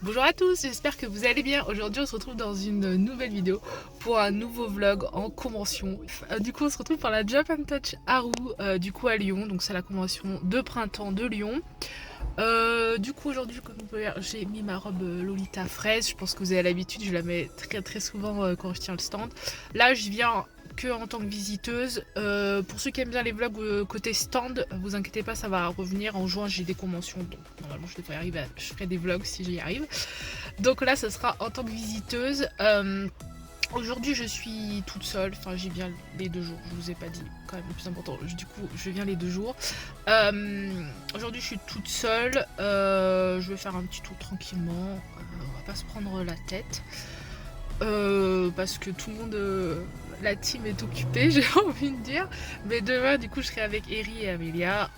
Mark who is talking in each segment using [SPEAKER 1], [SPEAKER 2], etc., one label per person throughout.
[SPEAKER 1] Bonjour à tous, j'espère que vous allez bien. Aujourd'hui on se retrouve dans une nouvelle vidéo pour un nouveau vlog en convention. Du coup on se retrouve pour la Jump and Touch Haru du coup à Lyon, donc c'est la convention de printemps de Lyon. Du coup aujourd'hui comme vous pouvez voir j'ai mis ma robe Lolita fraise, je pense que vous avez l'habitude, je la mets très souvent quand je tiens le stand. Là je viens que en tant que visiteuse. Pour ceux qui aiment bien les vlogs côté stand, vous inquiétez pas, ça va revenir en juin, j'ai des conventions, donc normalement je devrais arriver, je ferai des vlogs si j'y arrive. Donc là ce sera en tant que visiteuse. Aujourd'hui je suis toute seule, enfin j'y viens les 2 jours, je vous ai pas dit quand même le plus important, du coup je viens les 2 jours. Aujourd'hui je suis toute seule, je vais faire un petit tour tranquillement, on va pas se prendre la tête. Parce que tout le monde, la team est occupée, j'ai envie de dire. Mais demain, du coup, je serai avec Eri et Amelia.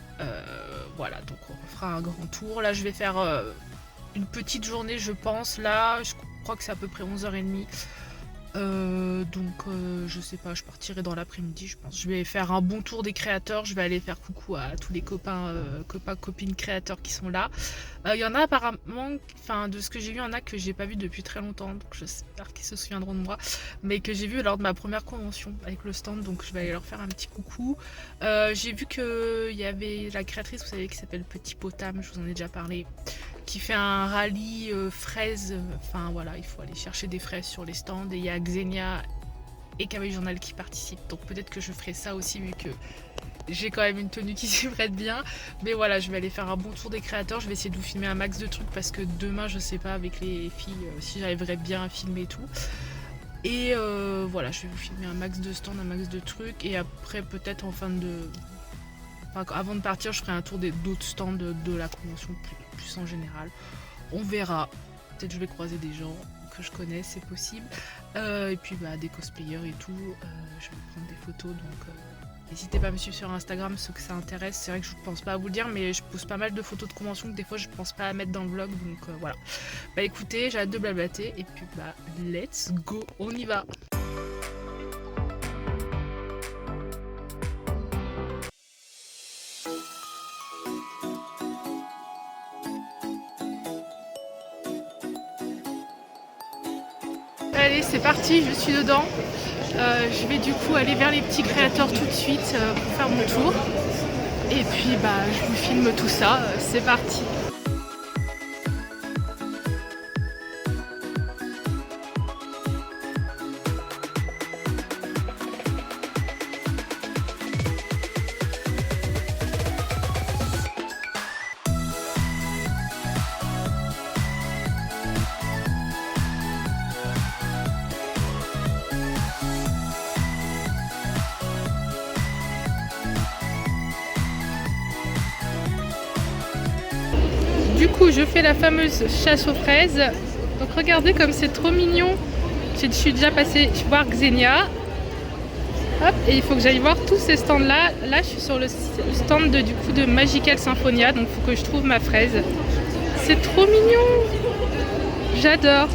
[SPEAKER 1] Voilà, donc on fera un grand tour. Là, je vais faire une petite journée, je pense. Là, je crois que c'est à peu près 11h30. Je sais pas, je partirai dans l'après-midi, je pense. Je vais faire un bon tour des créateurs, je vais aller faire coucou à tous les copines créateurs qui sont là. Il y en a apparemment, enfin de ce que j'ai vu, il y en a que j'ai pas vu depuis très longtemps, donc j'espère qu'ils se souviendront de moi, mais que j'ai vu lors de ma première convention avec le stand, donc je vais aller leur faire un petit coucou. J'ai vu qu'il y avait la créatrice, vous savez, qui s'appelle Petit Potam, je vous en ai déjà parlé, qui fait un rallye fraises. Enfin voilà, il faut aller chercher des fraises sur les stands. Et il y a Xenia et Kawaii Journal qui participent. Donc peut-être que je ferai ça aussi vu que j'ai quand même une tenue qui s'y prête bien. Mais voilà, je vais aller faire un bon tour des créateurs. Je vais essayer de vous filmer un max de trucs parce que demain, je sais pas avec les filles si j'arriverai bien à filmer et tout. Et voilà, je vais vous filmer un max de stands, un max de trucs. Et après, peut-être en fin de. Enfin, avant de partir, je ferai un tour d'autres stands de la convention plus en général. On verra. Peut-être je vais croiser des gens que je connais, c'est possible. Et puis des cosplayers et tout. Je vais prendre des photos, donc n'hésitez pas à me suivre sur Instagram, ceux que ça intéresse. C'est vrai que je pense pas à vous le dire, mais je pose pas mal de photos de convention que des fois je pense pas à mettre dans le vlog. Donc voilà. Bah écoutez, j'ai hâte de blablater. Et puis let's go, on y va. Allez, c'est parti, je suis dedans. Je vais du coup aller vers les petits créateurs tout de suite pour faire mon tour. Et puis je vous filme tout ça, c'est parti. Du coup, je fais la fameuse chasse aux fraises. Donc regardez comme c'est trop mignon. Je suis déjà passée voir Xenia. Hop, et il faut que j'aille voir tous ces stands là. Là, je suis sur le stand de Magical Symphonia. Donc il faut que je trouve ma fraise. C'est trop mignon. J'adore.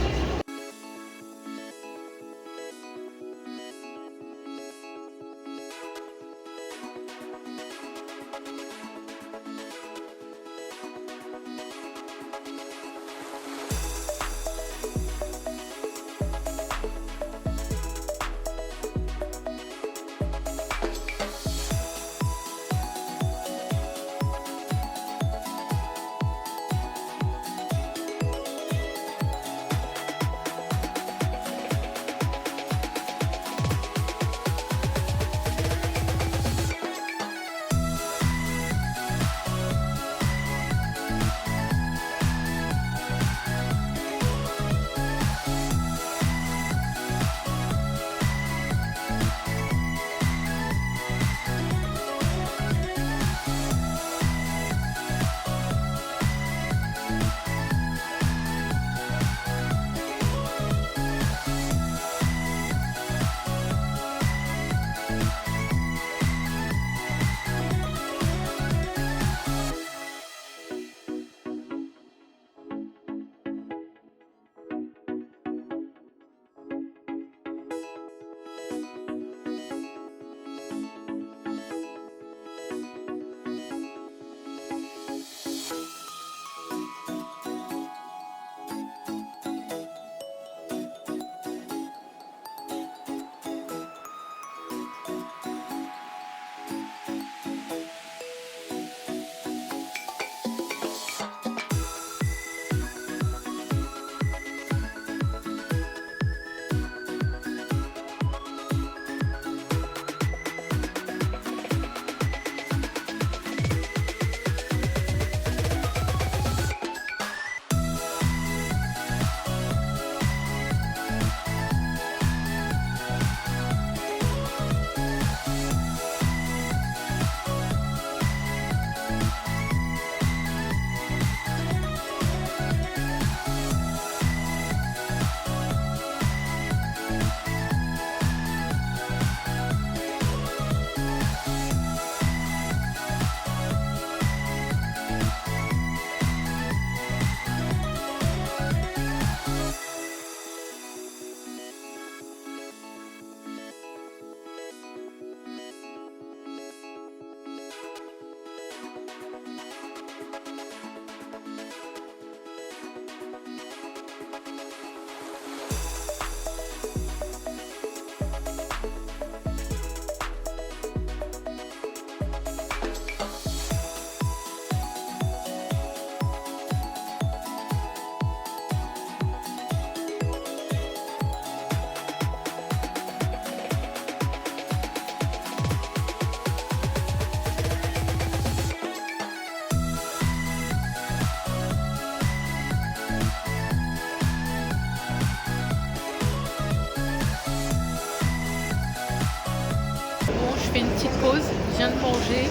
[SPEAKER 1] je fais une petite pause, je viens de manger.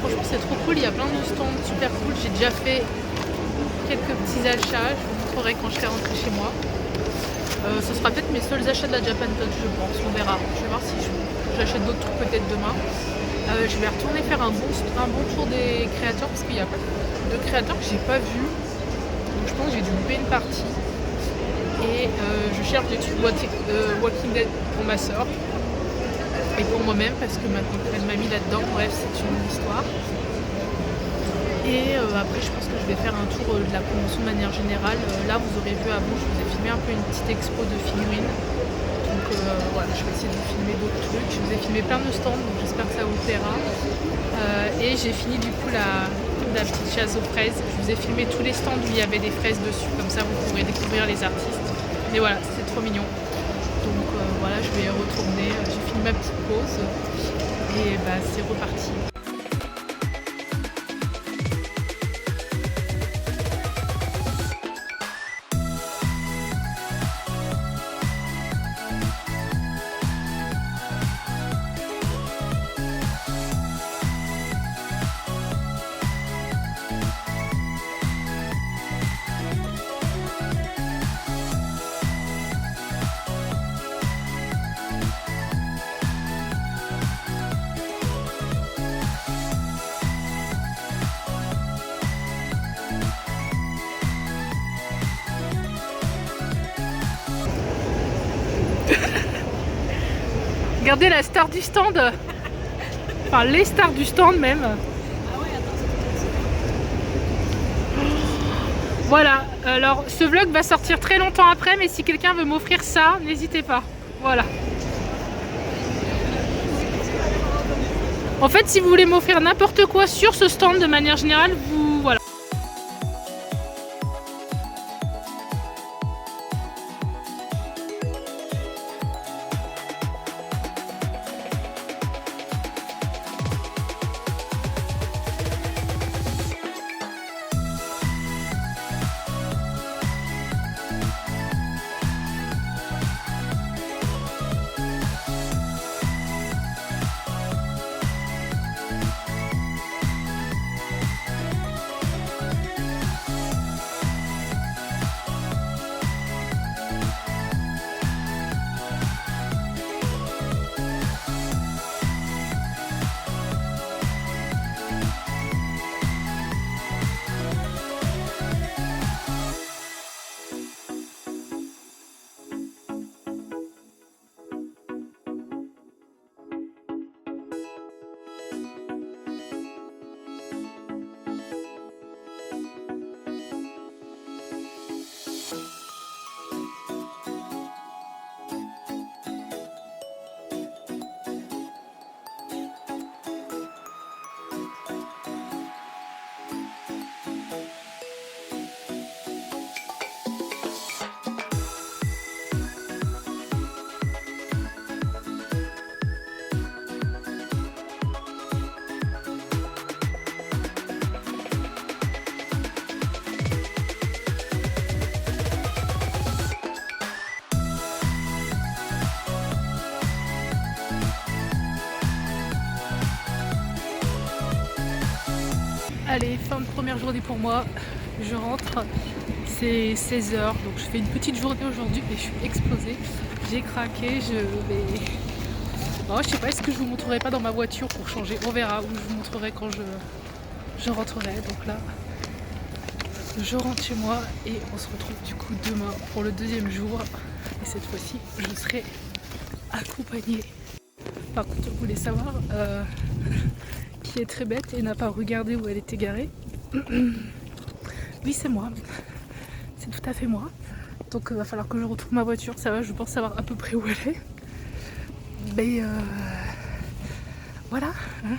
[SPEAKER 1] Franchement c'est trop cool, il y a plein de stands super cool. J'ai déjà fait quelques petits achats, je vous montrerai quand je serai rentrée chez moi. Ce sera peut-être mes seuls achats de la Japan Touch, je pense, on verra. Je vais voir si j'achète d'autres trucs peut-être demain. Je vais retourner faire un bon tour des créateurs parce qu'il y a pas de créateurs que j'ai pas vu. Donc je pense que j'ai dû louper une partie. Et je cherche des trucs Walking Dead pour ma soeur et pour moi-même parce que maintenant elle m'a mis là-dedans. Bref, c'est une longue histoire. Et après je pense que je vais faire un tour de la promotion de manière générale. Là vous aurez vu avant, je vous ai filmé un peu une petite expo de figurines. Donc voilà, je vais essayer de vous filmer d'autres trucs. Je vous ai filmé plein de stands, donc j'espère que ça vous plaira. Et j'ai fini du coup la petite chasse aux fraises. Je vous ai filmé tous les stands où il y avait des fraises dessus, comme ça vous pourrez découvrir les artistes. Mais voilà, c'était trop mignon. Donc voilà, je vais retourner. J'ai fini ma petite pause et bah c'est reparti. Regardez la star du stand. Enfin les stars du stand même. Voilà, alors ce vlog va sortir très longtemps après, mais si quelqu'un veut m'offrir ça, n'hésitez pas. Voilà. En fait, si vous voulez m'offrir n'importe quoi sur ce stand de manière générale, vous... voilà. Allez, fin de première journée pour moi, je rentre, c'est 16 h, donc je fais une petite journée aujourd'hui et je suis explosée, j'ai craqué, je vais... Oh, je sais pas, est-ce que je vous montrerai pas dans ma voiture pour changer, on verra, ou je vous montrerai quand je rentrerai, donc là, je rentre chez moi et on se retrouve du coup demain pour le deuxième jour, et cette fois-ci, je serai accompagnée. Par contre, vous voulez savoir... qui est très bête et n'a pas regardé où elle était garée. Oui, c'est moi. C'est tout à fait moi. Donc il va falloir que je retrouve ma voiture. Ça va, je pense savoir à peu près où elle est. Mais voilà. Hein.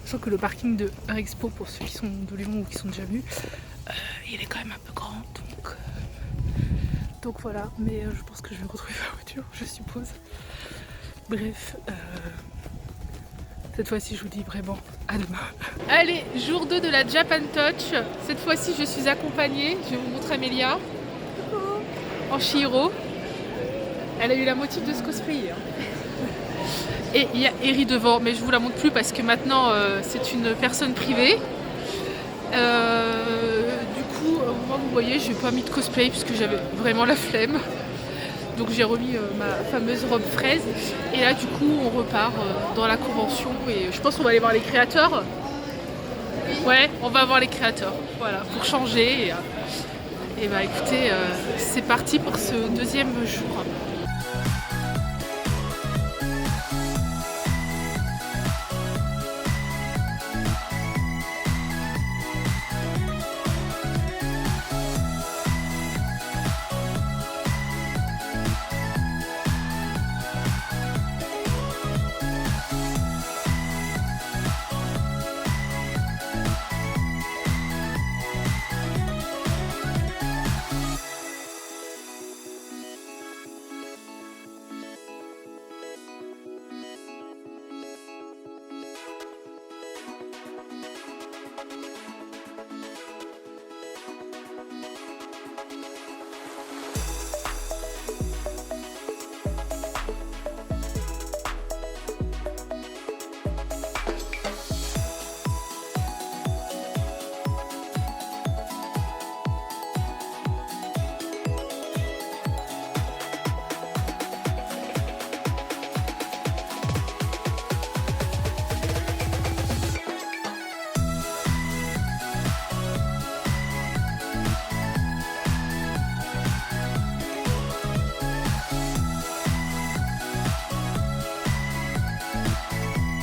[SPEAKER 1] Sachant que le parking de Expo, pour ceux qui sont de Lyon ou qui sont déjà venus, il est quand même un peu grand. Donc voilà. Mais je pense que je vais retrouver ma voiture, je suppose. Bref. Cette fois-ci, je vous dis vraiment à demain. Allez, jour 2 de la Japan Touch. Cette fois-ci, je suis accompagnée. Je vais vous montrer Amélia. En Chihiro. Elle a eu la motive de se cosplayer. Et il y a Eri devant, mais je vous la montre plus parce que maintenant c'est une personne privée. Du coup, moi vous voyez, j'ai pas mis de cosplay puisque j'avais vraiment la flemme. Donc j'ai remis ma fameuse robe fraise. Et là du coup on repart dans la convention et je pense qu'on va aller voir les créateurs. Ouais, on va voir les créateurs, voilà, pour changer. Et bah écoutez, c'est parti pour ce deuxième jour.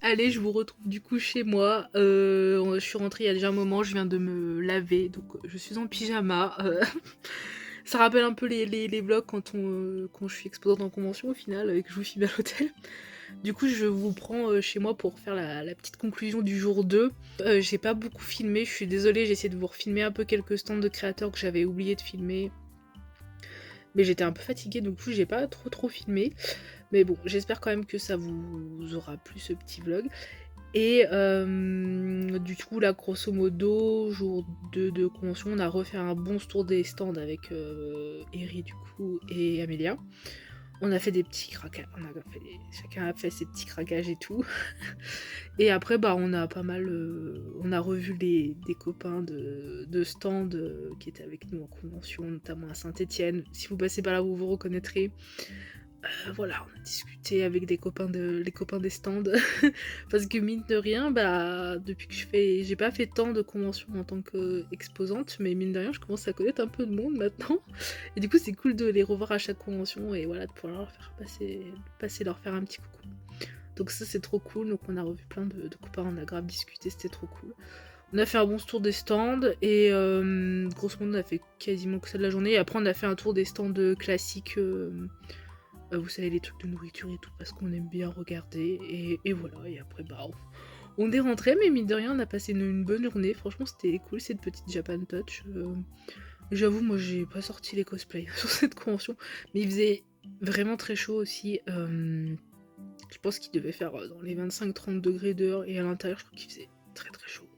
[SPEAKER 1] Allez, je vous retrouve du coup chez moi. Je suis rentrée il y a déjà un moment, je viens de me laver, donc je suis en pyjama. Ça rappelle un peu les vlogs quand je suis exposante en convention au final, et que je vous filme à l'hôtel. Du coup, je vous prends chez moi pour faire la petite conclusion du jour 2. J'ai pas beaucoup filmé, je suis désolée, j'ai essayé de vous refilmer un peu quelques stands de créateurs que j'avais oublié de filmer. Mais j'étais un peu fatiguée, donc du coup j'ai pas trop filmé. Mais bon, j'espère quand même que ça vous aura plu ce petit vlog. Et du coup là, grosso modo, jour 2 de convention, on a refait un bon tour des stands avec Eri du coup et Amélia. On a fait des petits craquages, chacun a fait ses petits craquages et tout. Et après bah on a pas mal, on a revu des copains de stand qui étaient avec nous en convention, notamment à Saint-Etienne. Si vous passez par là, vous vous reconnaîtrez. Voilà, on a discuté avec les copains des stands. Parce que mine de rien, bah depuis que j'ai pas fait tant de conventions en tant qu'exposante, mais mine de rien, je commence à connaître un peu de monde maintenant. Et du coup, c'est cool de les revoir à chaque convention et voilà, de pouvoir leur faire leur faire un petit coucou. Donc ça, c'est trop cool. Donc on a revu plein de copains, on a grave discuté, c'était trop cool. On a fait un bon tour des stands et grosso modo, on a fait quasiment que ça de la journée. Et après, on a fait un tour des stands classiques. Vous savez, les trucs de nourriture et tout, parce qu'on aime bien regarder. Et voilà, et après, bah, on est rentré, mais mine de rien, on a passé une bonne journée. Franchement, c'était cool, cette petite Japan Touch. J'avoue, moi, j'ai pas sorti les cosplays sur cette convention, mais il faisait vraiment très chaud aussi. Je pense qu'il devait faire dans les 25-30 degrés dehors, et à l'intérieur, je crois qu'il faisait très chaud.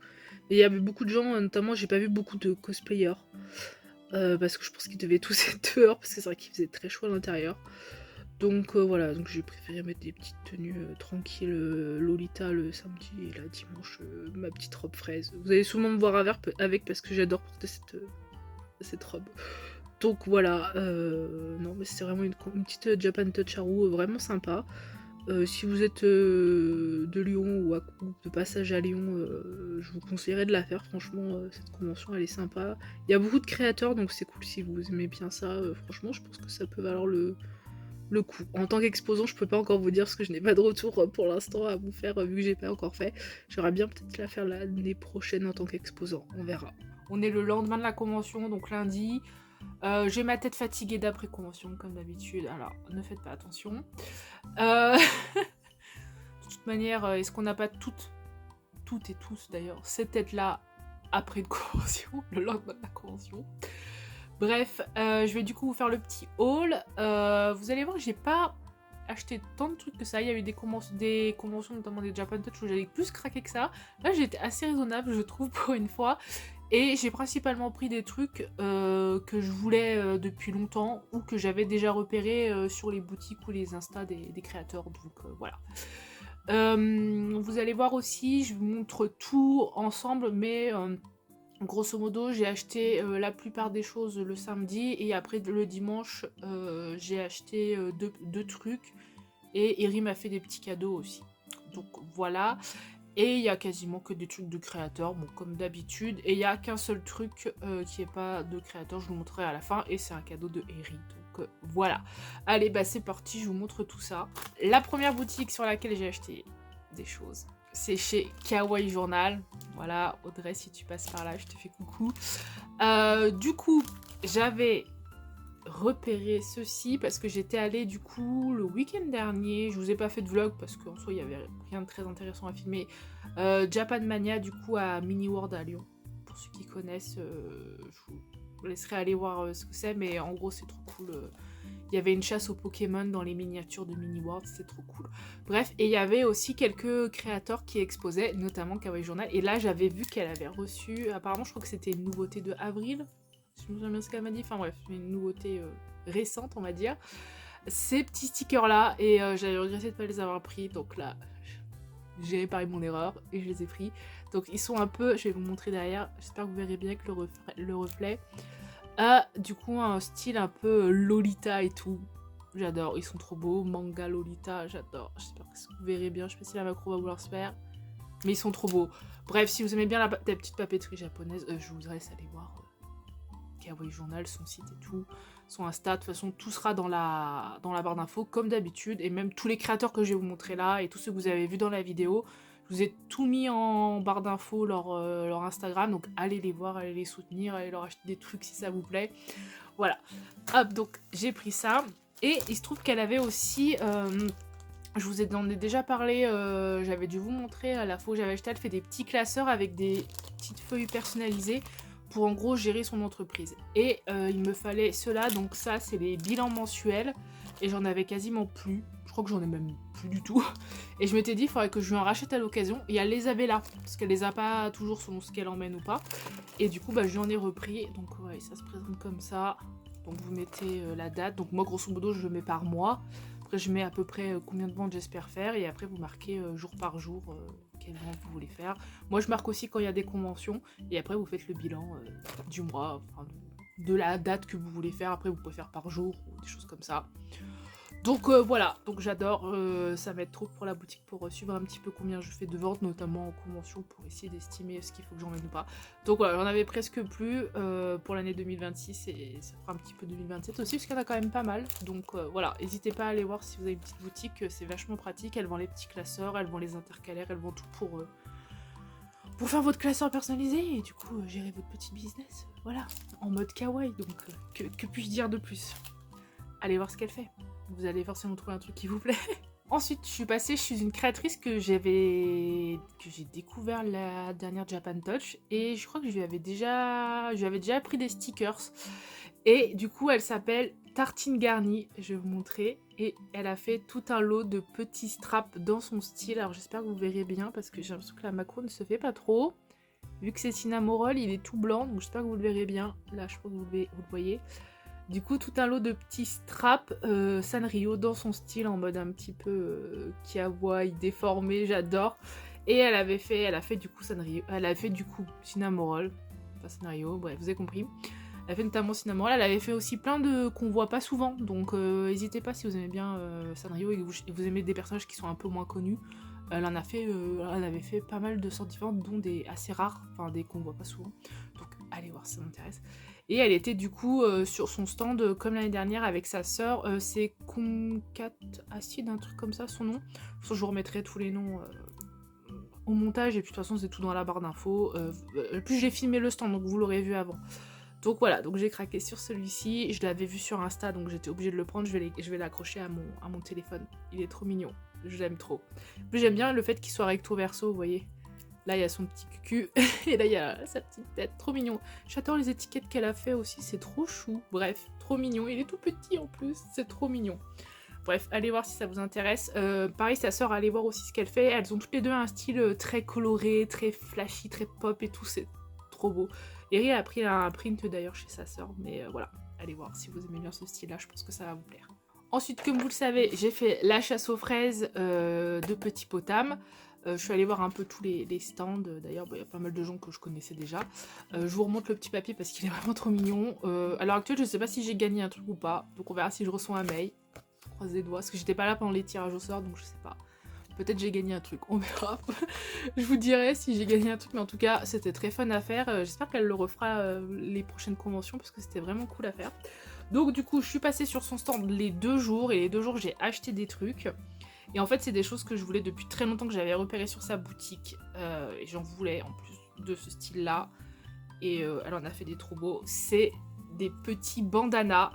[SPEAKER 1] Et il y avait beaucoup de gens, notamment, j'ai pas vu beaucoup de cosplayers. Parce que je pense qu'ils devaient tous être dehors, parce que c'est vrai qu'il faisait très chaud à l'intérieur. Donc voilà, donc j'ai préféré mettre des petites tenues tranquilles, Lolita le samedi et la dimanche, ma petite robe fraise. Vous allez souvent me voir avec parce que j'adore porter cette robe. Donc voilà, non mais c'est vraiment une petite Japan Touch Haru vraiment sympa. Si vous êtes de Lyon ou de passage à Lyon, je vous conseillerais de la faire. Franchement, cette convention elle est sympa. Il y a beaucoup de créateurs donc c'est cool si vous aimez bien ça. Franchement, je pense que ça peut valoir le coup. En tant qu'exposant, je peux pas encore vous dire parce que je n'ai pas de retour pour l'instant à vous faire vu que j'ai pas encore fait. J'aurais bien peut-être la faire l'année prochaine en tant qu'exposant, on verra. On est le lendemain de la convention, donc lundi. J'ai ma tête fatiguée d'après convention comme d'habitude, alors ne faites pas attention. De toute manière, est-ce qu'on n'a pas toutes et tous d'ailleurs, cette tête-là après une convention, le lendemain de la convention. Bref, je vais du coup vous faire le petit haul. Vous allez voir, j'ai pas acheté tant de trucs que ça. Il y a eu des conventions notamment des Japan Touch où j'avais plus craqué que ça. Là, j'ai été assez raisonnable, je trouve, pour une fois. Et j'ai principalement pris des trucs que je voulais depuis longtemps ou que j'avais déjà repéré sur les boutiques ou les Insta des créateurs. Donc voilà. Vous allez voir aussi, je vous montre tout ensemble, mais grosso modo, j'ai acheté la plupart des choses le samedi et après le dimanche, j'ai acheté deux trucs et Eri m'a fait des petits cadeaux aussi. Donc voilà. Et il y a quasiment que des trucs de créateurs, bon comme d'habitude. Et il n'y a qu'un seul truc qui n'est pas de créateur, je vous le montrerai à la fin. Et c'est un cadeau de Eri. Donc voilà. Allez, bah c'est parti, je vous montre tout ça. La première boutique sur laquelle j'ai acheté des choses, c'est chez Kawaii Journal. Voilà, Audrey, si tu passes par là, je te fais coucou. Du coup, j'avais repérer ceci parce que j'étais allée du coup le week-end dernier, je vous ai pas fait de vlog parce qu'en soi il y avait rien de très intéressant à filmer, Japan Mania du coup à Mini World à Lyon, pour ceux qui connaissent, je vous laisserai aller voir ce que c'est, mais en gros c'est trop cool, il y avait une chasse aux Pokémon dans les miniatures de Mini World, c'était trop cool. Bref, et il y avait aussi quelques créateurs qui exposaient, notamment Kawaii Journal, et là j'avais vu qu'elle avait reçu, apparemment je crois que c'était une nouveauté de avril, je me souviens bien ce qu'elle m'a dit, enfin bref, une nouveauté récente on va dire, ces petits stickers là, et j'avais regretté de ne pas les avoir pris, donc là j'ai réparé mon erreur et je les ai pris. Donc ils sont un peu, je vais vous montrer derrière, j'espère que vous verrez bien que le reflet, du coup un style un peu Lolita et tout, j'adore, ils sont trop beaux, manga Lolita, j'adore, j'espère que vous verrez bien, je sais pas si la macro va vouloir se faire, mais ils sont trop beaux. Bref, si vous aimez bien la petite papeterie japonaise, je vous laisse aller voir Kawaii Journal, son site et tout, son Insta, de toute façon tout sera dans la barre d'infos comme d'habitude, et même tous les créateurs que je vais vous montrer là, et tous ceux que vous avez vus dans la vidéo, je vous ai tout mis en barre d'infos, leur Instagram, donc allez les voir, allez les soutenir, allez leur acheter des trucs si ça vous plaît, voilà. Hop, donc j'ai pris ça, et il se trouve qu'elle avait aussi... je vous en ai déjà parlé, j'avais dû vous montrer à la fois où j'avais acheté, elle fait des petits classeurs avec des petites feuilles personnalisées pour en gros gérer son entreprise. Et il me fallait cela, donc ça c'est les bilans mensuels, et j'en avais quasiment plus, je crois que j'en ai même plus du tout. Et je m'étais dit il faudrait que je lui en rachète à l'occasion, et elle les avait là, parce qu'elle les a pas toujours selon ce qu'elle emmène ou pas. Et du coup bah je lui en ai repris, donc ouais ça se présente comme ça, donc vous mettez la date, donc moi grosso modo je le mets par mois. Après, je mets à peu près combien de ventes j'espère faire, et après vous marquez jour par jour quelle vente vous voulez faire. Moi je marque aussi quand il y a des conventions, et après vous faites le bilan du mois, enfin, de la date que vous voulez faire. Après vous pouvez faire par jour ou des choses comme ça. Donc voilà, donc j'adore, ça m'aide trop pour la boutique pour suivre un petit peu combien je fais de ventes, notamment en convention, pour essayer d'estimer ce qu'il faut que j'emmène ou pas. Donc voilà, j'en avais presque plus pour l'année 2026, et ça fera un petit peu 2027 aussi, parce qu'il y en a quand même pas mal. Donc voilà, n'hésitez pas à aller voir si vous avez une petite boutique, c'est vachement pratique, elle vend les petits classeurs, elle vend les intercalaires, elle vend tout pour faire votre classeur personnalisé, et du coup gérer votre petit business, voilà, en mode kawaii, donc que puis-je dire de plus? Allez voir ce qu'elle fait. Vous allez forcément trouver un truc qui vous plaît. Ensuite, je suis une créatrice que j'ai découvert la dernière Japan Touch, et je crois que je lui avais déjà pris des stickers. Et du coup, elle s'appelle Tartine Garnie, je vais vous montrer. Et elle a fait tout un lot de petits straps dans son style. Alors j'espère que vous verrez bien, parce que j'ai l'impression que la macro ne se fait pas trop. Vu que c'est Cinnamoroll, il est tout blanc, donc j'espère que vous le verrez bien. Là, je crois que vous le voyez. Du coup, tout un lot de petits straps Sanrio dans son style, en mode un petit peu kawaii, déformé, j'adore. Et elle a fait du coup Sanrio, elle a fait du coup Cinnamoroll, enfin Sanrio, bref, vous avez compris. Elle a fait notamment Cinnamoroll, elle avait fait aussi plein de qu'on voit pas souvent, donc n'hésitez pas si vous aimez bien Sanrio et que vous aimez des personnages qui sont un peu moins connus. Elle avait fait pas mal de sortes différentes, dont des assez rares, enfin des qu'on voit pas souvent. Donc allez voir si ça m'intéresse. Et elle était du coup sur son stand comme l'année dernière avec sa sœur, c'est Concat Acid, un truc comme ça son nom. De toute façon, je vous remettrai tous les noms au montage, et puis de toute façon c'est tout dans la barre d'infos. Plus j'ai filmé le stand, donc vous l'aurez vu avant. Donc voilà, donc j'ai craqué sur celui-ci, je l'avais vu sur Insta, donc j'étais obligée de le prendre, je vais l'accrocher à mon téléphone. Il est trop mignon, je l'aime trop. Plus j'aime bien le fait qu'il soit recto verso, vous voyez. Là, il y a son petit cucu, et là, il y a sa petite tête, trop mignon. J'adore les étiquettes qu'elle a fait aussi, c'est trop chou. Bref, trop mignon. Il est tout petit en plus, c'est trop mignon. Bref, allez voir si ça vous intéresse. Pareil, sa sœur, allez voir aussi ce qu'elle fait. Elles ont toutes les deux un style très coloré, très flashy, très pop et tout, c'est trop beau. Eri a pris un print d'ailleurs chez sa sœur, mais voilà, allez voir si vous aimez bien ce style-là, je pense que ça va vous plaire. Ensuite, comme vous le savez, j'ai fait la chasse aux fraises de Petit Potam. Je suis allée voir un peu tous les stands, d'ailleurs il y a pas mal de gens que je connaissais déjà. Je vous remonte le petit papier parce qu'il est vraiment trop mignon. À l'heure actuelle, je sais pas si j'ai gagné un truc ou pas, donc on verra si je reçois un mail. Croise les doigts, parce que j'étais pas là pendant les tirages au sort, donc je sais pas. Peut-être j'ai gagné un truc, on verra. Je vous dirai si j'ai gagné un truc, mais en tout cas, c'était très fun à faire. J'espère qu'elle le refera les prochaines conventions, parce que c'était vraiment cool à faire. Donc du coup, je suis passée sur son stand les 2 jours, et les 2 jours, j'ai acheté des trucs. Et en fait, c'est des choses que je voulais depuis très longtemps, que j'avais repéré sur sa boutique. Et j'en voulais, en plus de ce style-là. Et elle en a fait des trop beaux. C'est des petits bandanas.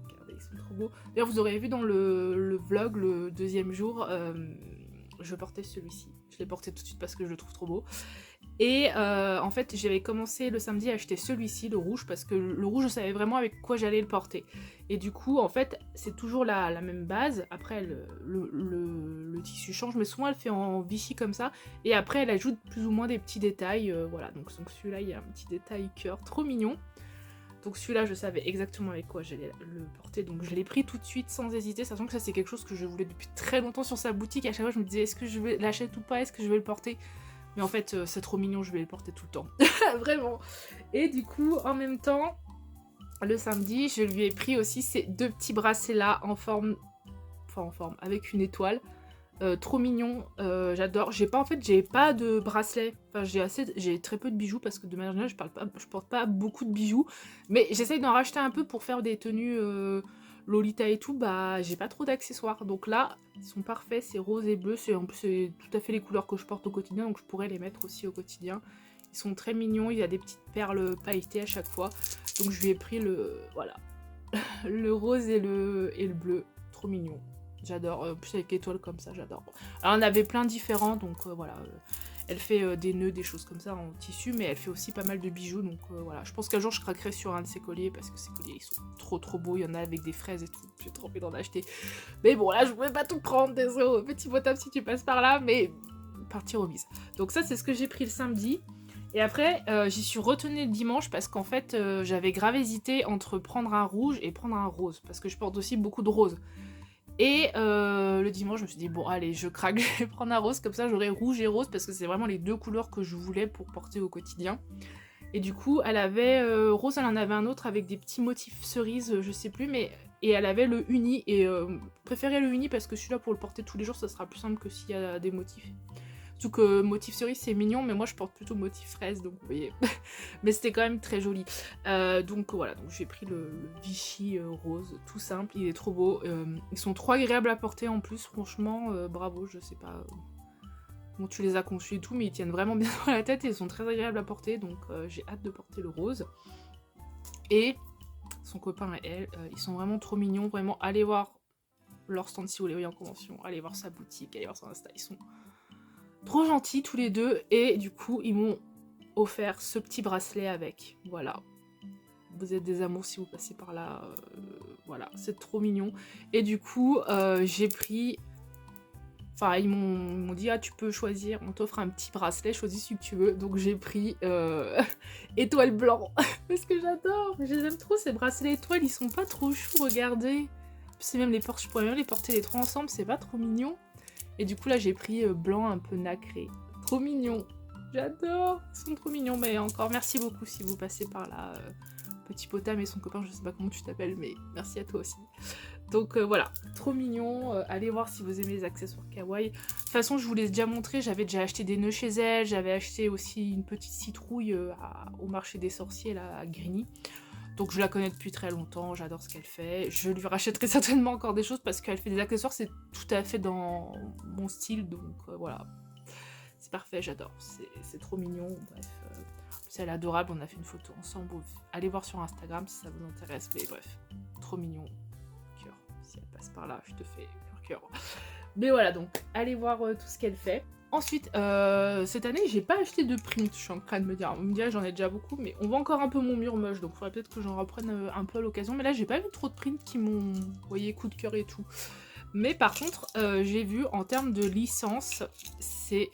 [SPEAKER 1] Regardez, ils sont trop beaux. D'ailleurs, vous aurez vu dans le vlog, le 2e jour, je portais celui-ci. Je l'ai porté tout de suite parce que je le trouve trop beau. Et en fait, j'avais commencé le samedi à acheter celui-ci, le rouge, parce que le rouge, je savais vraiment avec quoi j'allais le porter. Et du coup, en fait, c'est toujours la même base. Après, le tissu change, mais souvent, elle fait en Vichy comme ça. Et après, elle ajoute plus ou moins des petits détails. Voilà, donc celui-là, il y a un petit détail cœur, trop mignon. Donc celui-là, je savais exactement avec quoi j'allais le porter, donc je l'ai pris tout de suite sans hésiter, sachant que ça c'est quelque chose que je voulais depuis très longtemps sur sa boutique. À chaque fois je me disais est-ce que je vais l'acheter ou pas, est-ce que je vais le porter, mais en fait c'est trop mignon, je vais le porter tout le temps. Vraiment. Et du coup en même temps, le samedi, je lui ai pris aussi ces 2 petits bracelets là en forme, avec une étoile. Trop mignon, j'adore. J'ai pas de bracelet. Enfin, j'ai très peu de bijoux parce que de manière générale, je porte pas beaucoup de bijoux. Mais j'essaye d'en racheter un peu pour faire des tenues Lolita et tout. Bah, j'ai pas trop d'accessoires. Donc là, ils sont parfaits. C'est rose et bleu. En plus, c'est tout à fait les couleurs que je porte au quotidien. Donc je pourrais les mettre aussi au quotidien. Ils sont très mignons. Il y a des petites perles pailletées à chaque fois. Donc je lui ai pris voilà, le rose et le bleu. Trop mignon. J'adore, plus avec étoiles comme ça, j'adore. Alors on avait plein différents, donc voilà. Elle fait des nœuds, des choses comme ça en tissu, mais elle fait aussi pas mal de bijoux, donc voilà. Je pense qu'un jour je craquerai sur un de ses colliers, parce que ces colliers ils sont trop beaux, il y en a avec des fraises et tout, j'ai trop envie d'en acheter. Mais bon là je pouvais pas tout prendre, désolé, Petit Potam si tu passes par là, mais partir au bise. Donc ça c'est ce que j'ai pris le samedi. Et après, j'y suis retenue le dimanche parce qu'en fait, j'avais grave hésité entre prendre un rouge et prendre un rose, parce que je porte aussi beaucoup de roses. Et le dimanche, je me suis dit, bon, allez, je craque, je vais prendre un rose, comme ça j'aurai rouge et rose, parce que c'est vraiment les 2 couleurs que je voulais pour porter au quotidien. Et du coup, elle avait, rose, elle en avait un autre avec des petits motifs cerises, je sais plus, mais... Et elle avait le uni, et préférais le uni parce que celui-là, pour le porter tous les jours, ça sera plus simple que s'il y a des motifs. Surtout que motif cerise c'est mignon, mais moi je porte plutôt motif fraise, donc vous voyez. Mais c'était quand même très joli. Donc voilà, donc j'ai pris le Vichy rose, tout simple, il est trop beau. Ils sont trop agréables à porter en plus, franchement, bravo, je sais pas comment tu les as conçus et tout, mais ils tiennent vraiment bien dans la tête et ils sont très agréables à porter, donc j'ai hâte de porter le rose. Et son copain et elle, ils sont vraiment trop mignons, vraiment, allez voir leur stand si vous les voyez en convention, allez voir sa boutique, allez voir son Insta, ils sont trop gentils tous les deux, et du coup ils m'ont offert ce petit bracelet avec, voilà. Vous êtes des amours si vous passez par là, voilà, c'est trop mignon. Et du coup j'ai pris, enfin ils m'ont dit ah tu peux choisir, on t'offre un petit bracelet, choisis celui que tu veux, donc j'ai pris étoile blanc, parce que j'adore, je les aime trop ces bracelets étoiles, ils sont pas trop choux, regardez. C'est même je pourrais même les porter les 3 ensemble, c'est pas trop mignon. Et du coup là j'ai pris blanc un peu nacré. Trop mignon. J'adore. Ils sont trop mignons. Mais encore merci beaucoup si vous passez par là. Petit Potam et son copain, je sais pas comment tu t'appelles, mais merci à toi aussi. Donc voilà, trop mignon. Allez voir si vous aimez les accessoires kawaii. De toute façon je vous l'ai déjà montré, j'avais déjà acheté des nœuds chez elle. J'avais acheté aussi une petite citrouille au marché des sorciers là, à Grigny. Donc je la connais depuis très longtemps, j'adore ce qu'elle fait. Je lui rachèterai certainement encore des choses parce qu'elle fait des accessoires, c'est tout à fait dans mon style, donc voilà. C'est parfait, j'adore, c'est trop mignon, bref. C'est elle est adorable, on a fait une photo ensemble. Allez voir sur Instagram si ça vous intéresse, mais bref, trop mignon. Cœur, si elle passe par là, je te fais cœur. Mais voilà, donc allez voir tout ce qu'elle fait. Ensuite, cette année, j'ai pas acheté de print, je suis en train de me dire. On me dirait j'en ai déjà beaucoup, mais on voit encore un peu mon mur moche, donc il faudrait peut-être que j'en reprenne un peu à l'occasion. Mais là, j'ai pas vu trop de prints qui m'ont, vous voyez, coup de cœur et tout. Mais par contre, j'ai vu en termes de licence, c'est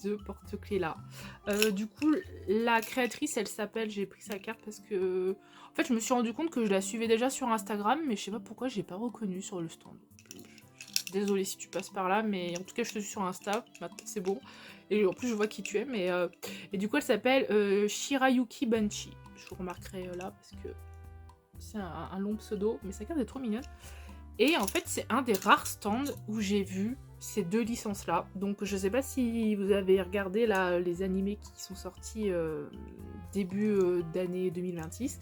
[SPEAKER 1] deux porte-clés là. Du coup, la créatrice, elle s'appelle, j'ai pris sa carte parce que... En fait, je me suis rendu compte que je la suivais déjà sur Instagram, mais je sais pas pourquoi j'ai pas reconnu sur le stand. Désolée si tu passes par là, mais en tout cas, je te suis sur Insta, maintenant c'est bon. Et en plus, je vois qui tu es, mais... Et du coup, elle s'appelle Shirayuki Banshi. Je vous remarquerai là, parce que c'est un long pseudo, mais sa carte est trop mignonne. Et en fait, c'est un des rares stands où j'ai vu ces deux licences-là. Donc, je sais pas si vous avez regardé là les animés qui sont sortis début d'année 2026.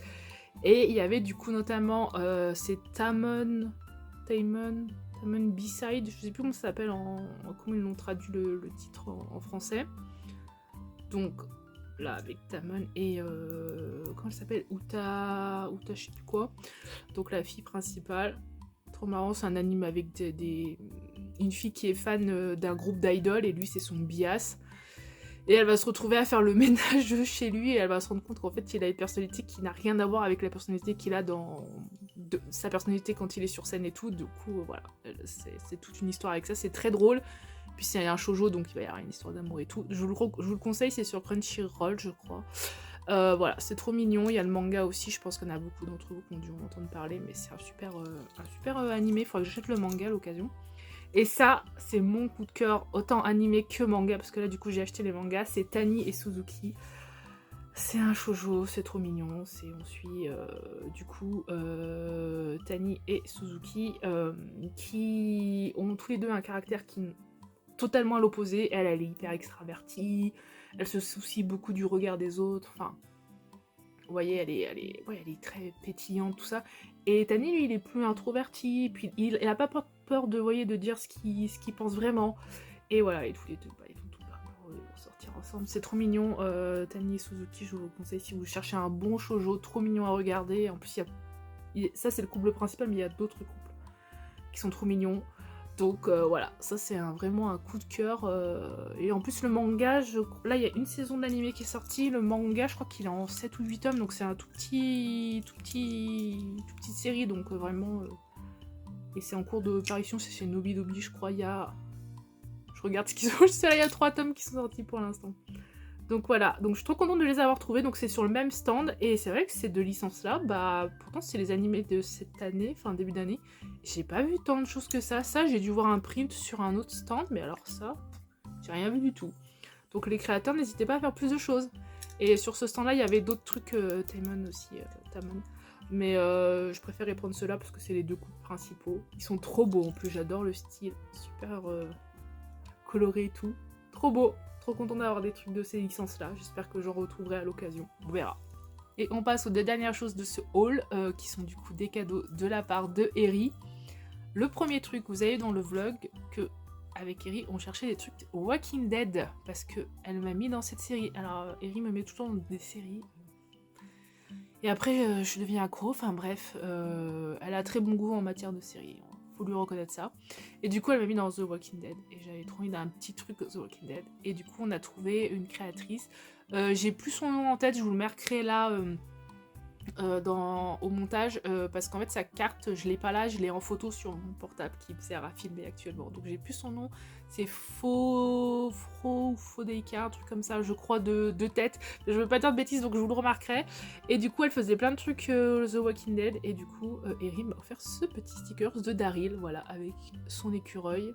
[SPEAKER 1] Et il y avait du coup notamment c'est Tamon B-Side, je sais plus comment ça s'appelle comment ils l'ont traduit le titre en français. Donc là avec Tamon et comment elle s'appelle, Uta je sais plus quoi. Donc la fille principale. Trop marrant, c'est un anime avec une fille qui est fan d'un groupe d'idoles et lui c'est son bias. Et elle va se retrouver à faire le ménage chez lui et elle va se rendre compte qu'en fait il a une personnalité qui n'a rien à voir avec la personnalité qu'il a dans sa personnalité quand il est sur scène et tout. Du coup voilà, c'est toute une histoire avec ça, c'est très drôle. Puis c'est un shoujo donc il va y avoir une histoire d'amour et tout. Je vous le conseille, c'est sur Crunchyroll je crois. Voilà, c'est trop mignon, il y a le manga aussi, je pense qu'il y en a beaucoup d'entre vous qui ont dû en entendre parler, mais c'est un super animé, il faudrait que j'achète le manga à l'occasion. Et ça, c'est mon coup de cœur, autant animé que manga, parce que là du coup j'ai acheté les mangas, c'est Tani et Suzuki. C'est un shoujo, c'est trop mignon, on suit du coup Tani et Suzuki qui ont tous les deux un caractère qui totalement à l'opposé. Elle est hyper extravertie, elle se soucie beaucoup du regard des autres, enfin, vous voyez, elle est très pétillante, tout ça. Et Tani, lui, il est plus introverti, puis il a pas peur de dire ce qu'il pense vraiment. Et voilà, et tous les deux, ils vont tout ils vont sortir ensemble. C'est trop mignon. Tani et Suzuki, je vous conseille si vous cherchez un bon shoujo, trop mignon à regarder. En plus, ça c'est le couple principal, mais il y a d'autres couples qui sont trop mignons. Donc voilà, ça c'est vraiment un coup de cœur. Et en plus le manga, là il y a une saison d'animé qui est sortie. Le manga, je crois qu'il est en 7 ou 8 tomes, donc c'est un toute petite série, donc vraiment... Et c'est en cours de parution, c'est chez Nobidobi, je crois, je regarde ce qu'ils ont, je sais là, il y a 3 tomes qui sont sortis pour l'instant. Donc voilà, donc je suis trop contente de les avoir trouvés, donc c'est sur le même stand, et c'est vrai que ces deux licences-là, pourtant c'est les animés de cette année, enfin début d'année, j'ai pas vu tant de choses que ça, j'ai dû voir un print sur un autre stand, mais alors ça, j'ai rien vu du tout. Donc les créateurs, n'hésitez pas à faire plus de choses. Et sur ce stand-là, il y avait d'autres trucs, Tamon aussi, Tamon, mais je préférais prendre ceux-là parce que c'est les deux couples principaux. Ils sont trop beaux en plus, j'adore le style, super coloré et tout, trop beau. Trop content d'avoir des trucs de ces licences-là. J'espère que j'en retrouverai à l'occasion. On verra. Et on passe aux deux dernières choses de ce haul, qui sont du coup des cadeaux de la part de Eri. Le premier truc, vous avez dans le vlog que avec Eri, on cherchait des trucs Walking Dead, parce que elle m'a mis dans cette série. Alors, Eri me met tout le temps dans des séries. Et après, je deviens accro. Enfin bref, elle a très bon goût en matière de séries. Faut lui reconnaître ça. Et du coup, elle m'a mis dans The Walking Dead. Et j'avais trop envie d'un petit truc The Walking Dead. Et du coup, on a trouvé une créatrice. J'ai plus son nom en tête, je vous le marquerai là au montage. Parce qu'en fait, sa carte, je l'ai pas là, je l'ai en photo sur mon portable qui me sert à filmer actuellement. Donc j'ai plus son nom. C'est Fodeika, un truc comme ça, je crois, de tête. Je veux pas dire de bêtises, donc je vous le remarquerai. Et du coup, elle faisait plein de trucs The Walking Dead. Et du coup, Eri m'a offert ce petit sticker de Daryl, voilà, avec son écureuil.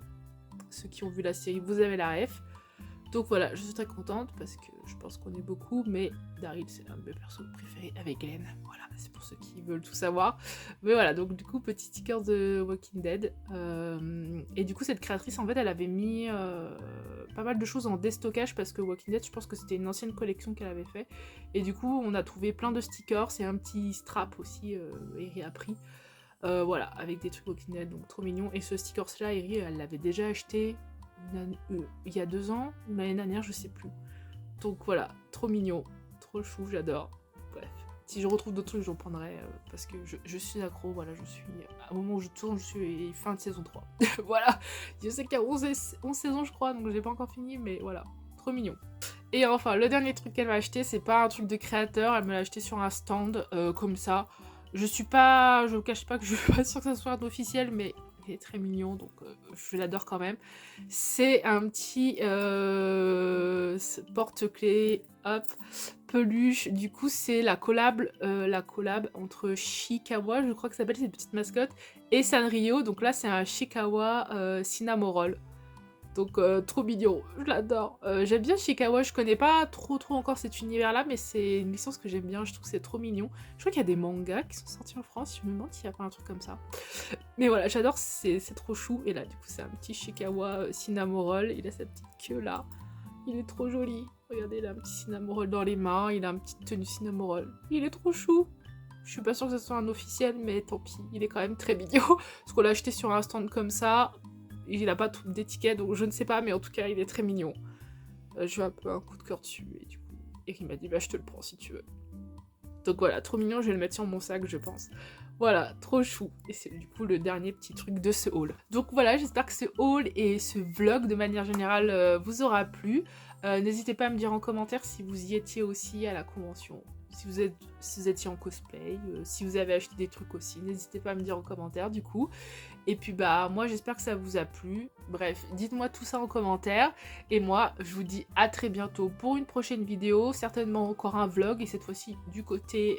[SPEAKER 1] Ceux qui ont vu la série, vous avez la ref. Donc voilà, je suis très contente parce que je pense qu'on est beaucoup, mais Daryl c'est l'un de mes persos préférés avec Glenn. Voilà, c'est pour ceux qui veulent tout savoir. Mais voilà, donc du coup, petit sticker de Walking Dead. Et du coup, cette créatrice, en fait, elle avait mis pas mal de choses en déstockage parce que Walking Dead, je pense que c'était une ancienne collection qu'elle avait fait. Et du coup, on a trouvé plein de stickers et un petit strap aussi, Eri a pris. Voilà, avec des trucs Walking Dead, donc trop mignon. Et ce sticker-là, Eri, elle l'avait déjà acheté il y a 2 ans, ou l'année dernière, je sais plus. Donc voilà, trop mignon, trop chou, j'adore. Bref, si je retrouve d'autres trucs, j'en prendrai parce que je suis accro, voilà, je suis... Au moment où je tourne, je suis fin de saison 3. Voilà, je sais qu'il y a 11 saisons, je crois, donc j'ai pas encore fini, mais voilà, trop mignon. Et enfin, le dernier truc qu'elle m'a acheté, c'est pas un truc de créateur, elle me l'a acheté sur un stand, comme ça. Je vous cache pas que je suis pas sûre que ça soit un officiel, mais il est très mignon, donc je l'adore quand même. C'est un petit porte-clés, hop, peluche. Du coup, c'est la collab entre Chiikawa, je crois que ça s'appelle cette petite mascotte, et Sanrio. Donc là, c'est un Chiikawa Cinnamoroll. Donc trop mignon, je l'adore. J'aime bien Chiikawa, je connais pas trop encore cet univers-là, mais c'est une licence que j'aime bien, je trouve que c'est trop mignon. Je crois qu'il y a des mangas qui sont sortis en France, je me demande s'il y a pas un truc comme ça. Mais voilà, j'adore, c'est trop chou. Et là, du coup, c'est un petit Chiikawa Cinnamoroll, il a sa petite queue là. Il est trop joli. Regardez, il a un petit Cinnamoroll dans les mains, il a une petite tenue Cinnamoroll. Il est trop chou. Je suis pas sûre que ce soit un officiel, mais tant pis, il est quand même très mignon. Parce qu'on l'a acheté sur un stand comme ça. Il a pas d'étiquette, donc je ne sais pas, mais en tout cas, il est très mignon. J'ai eu un peu un coup de cœur dessus, et du coup, Eric m'a dit, bah je te le prends si tu veux. Donc voilà, trop mignon, je vais le mettre sur mon sac, je pense. Voilà, trop chou. Et c'est du coup le dernier petit truc de ce haul. Donc voilà, j'espère que ce haul et ce vlog de manière générale vous aura plu. N'hésitez pas à me dire en commentaire si vous y étiez aussi à la convention. Si vous étiez en cosplay, si vous avez acheté des trucs aussi, n'hésitez pas à me dire en commentaire du coup. Et puis bah moi j'espère que ça vous a plu. Bref, dites-moi tout ça en commentaire. Et moi je vous dis à très bientôt pour une prochaine vidéo. Certainement encore un vlog et cette fois-ci du côté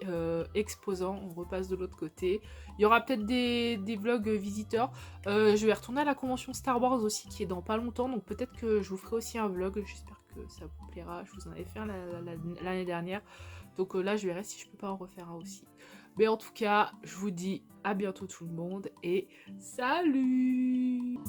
[SPEAKER 1] exposant. On repasse de l'autre côté. Il y aura peut-être des vlogs visiteurs. Je vais retourner à la convention Star Wars aussi qui est dans pas longtemps. Donc peut-être que je vous ferai aussi un vlog. J'espère que ça vous plaira. Je vous en avais fait un l'année dernière. Donc là je verrai si je peux pas en refaire un aussi. Mais en tout cas, je vous dis à bientôt tout le monde et salut!